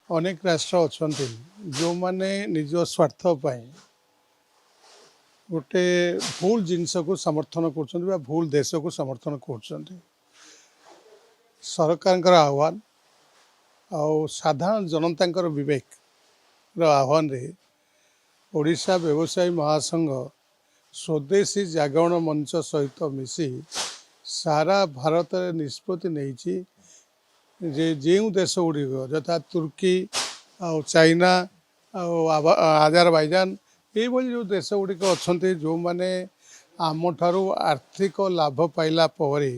अनेक राष्ट्र अच्छा जो माने निज स्वार्थ गोटे भूल जिनस को समर्थन कर भूल देश को समर्थन कर सरकार आह्वान आउ साधारण जनता विवेक आह्वान रे ओडिशा व्यवसायी महासंघ स्वदेशी जागरण मंच सहित मिसी सारा भारत निष्पत्ति नहीं जे जो देश गुड़िक यथा तुर्की चाइना आजारबाईजान ये जो देश गुड़िक अच्छा जो मैंने आम ठारू आर्थिक लाभ पाइला परे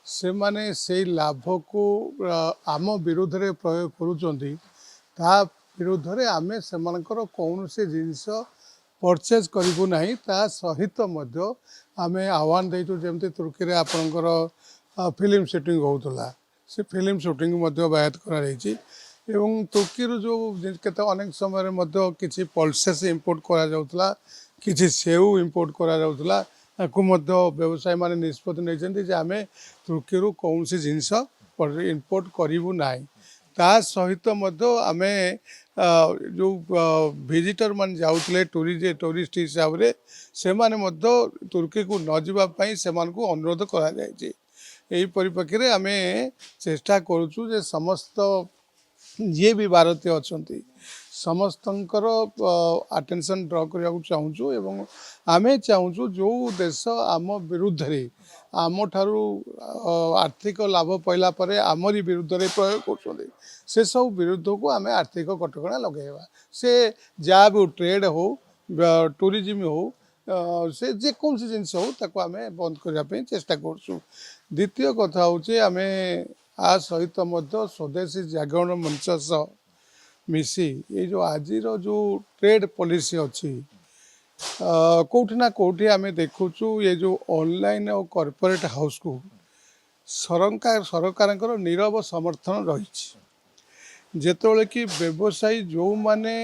से माने से लाभ को आम विरोध में प्रयोग करुँचा विरोध में आम से कौन से जिनस परचेज करूँ ना ता सहित आम आह्वान देचु जमती तुर्की आपणकर फिल्म शूटिंग होता से फिल्म शूटिंग बायात कर तुर्की जो केत अनेक समय किसी पल्सेस इंपोर्ट करा किसी सेऊ इंपोर्ट करा व्यवसायी माने निष्पत्ति नहीं आम तुर्की कौन सी जिनस इंपोर्ट करूँ ना ता सहित आम जो विजिटर मान जाऊे टूरिस्ट हिसाब से तुर्की को न जावाई से अनुरोध कर परिप्रेक्षी में आम चेष्टा करुचु जे समस्त जी भी भारतीय अच्छा समस्त अटेंशन ड्र करने चाहूँ एवं आम चाहूँ जो देश आम विरुद्ध रे आम ठारू आर्थिक लाभ पाइला परे आमरी विरुद्ध रे प्रयोग कर से सब विरुद्ध को आम आर्थिक कटकणा लगेगा से जहाँ भी ट्रेड हो टूरिज्म हो से जेकोसी जिनस हो आम बंद करने चेष्टा करूँ। द्वितीय कथा हूँ आम आ सहित स्वदेशी जागरण मंच सह मिसी ये जो आज जो ट्रेड पॉलिसी अच्छी कौटी ना कौटी आम देखुचु ये जो ऑनलाइन और कॉर्पोरेट हाउस को सरकार नीरव समर्थन रही जेतोले कि व्यवसायी जो माने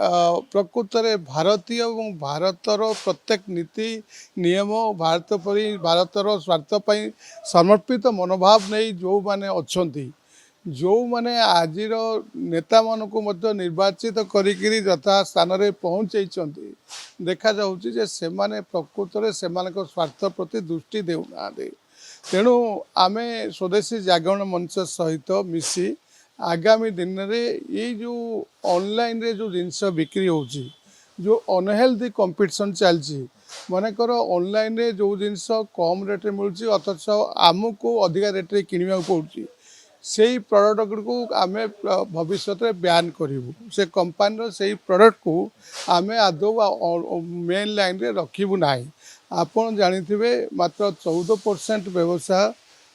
प्रकृत में भारतीय और भारतर प्रत्येक नीति नियम भारत परी भारतर स्वार्थपाई समर्पित मनोभाव नहीं जो माने अच्छी जो माने आज नेता मानक निर्वाचित करी यथा स्थान में पहुँचे देखा जाऊँगी से माने प्रकृत में से स्वार्थ प्रति दृष्टि देना तेणु आम स्वदेशी जागरण मंच सहित मिसी आगामी दिन में ये जो ऑनलाइन रे जो जिनस बिक्री होची जो अनहेल्दी कंपटीशन चलती मनकर ऑनलाइन रे जो जिनस कम रेट मिलूँ अथच आमको अधिका रेट रे किणवा पड़ुची से प्रोडक्ट को आम भविष्य में ब्यान करूँ से कंपानी से प्रोडक्ट को आम आदौ मेन लाइन रे रखिबू ना आपन जानिथिबे मात्र 14% व्यवसाय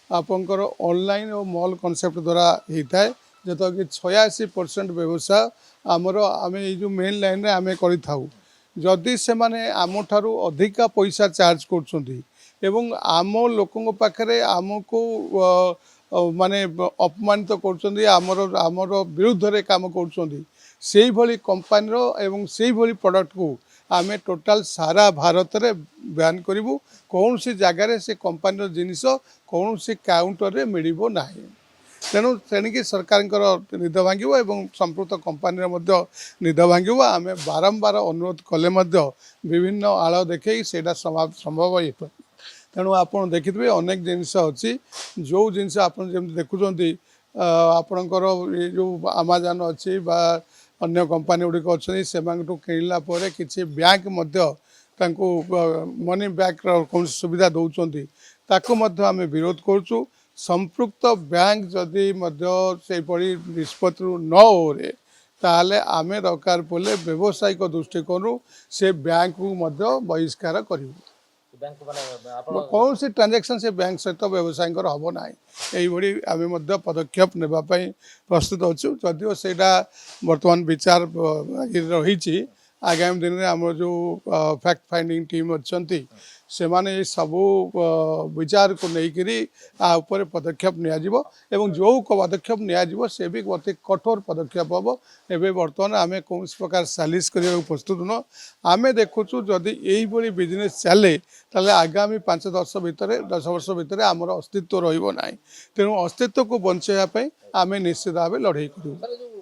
आपंकर ऑनलाइन और मॉल कॉन्सेप्ट द्वारा होता है जो कि 86% व्यवसाय आमर आम जो मेन लाइन रे आम करिथाउ जदि से माने आम ठारू अधिका पैसा चार्ज कर आम लोकों पाखरे आमको माने अपमानित कर आमर विरुद्ध रे काम कर कंपानी एवं से प्रोडक्ट को आम टोटाल सारा भारत रे बैन करूँ कौन सी जगार से कंपानी जिनिस कौन सी काउंटर रे मिलिबो नाही तेणु तेणिकी सरकार निद भांगे संपुक्त कंपानी निद भांगे आम बारंबार अनुरोध कले विभिन्न आड़ देखे से संभव हो तेणु आपड़ देखिए अनेक जिनस अच्छी जो जिनस आप देखुं आपणकर ये जो आमाजन अच्छी अन्य कंपानी गुड़िक अच्छी से किणला किसी बैंक मनी बैक कौन सुविधा दौरान ताकू आम विरोध करुँ संपृक्त बैंक जदि से निष्पत्ति न हो ताले आम दरकार पड़े व्यावसायिक दृष्टिकोण से बैंक को बहिष्कार करूँ कौन सी ट्रांजैक्शन से बैंक सहित व्यवसायी हम ना यही आम पदक्षेप नापी प्रस्तुत अच्छु जदिव से बर्तमान विचार रही आगामी दिन में आम जो फैक्ट फाइंडिंग टीम अच्छा से माने सबू विचार को लेकर पदक्षेप नियाजिबो एवं जो पदक्षेप नियाजिबो से भी अति कठोर पदक्षेप हम एवं बर्तमान आम कौन प्रकार सालिश करने प्रस्तुत न आम देखुचु जदि यही बिजनेस चले ताले आगामी 5-10 वर्ष भितर आमर अस्तित्व रहिबो नाही तेणु अस्तित्व को बंचाइबा आम निश्चित भाव लड़ाई करूँ।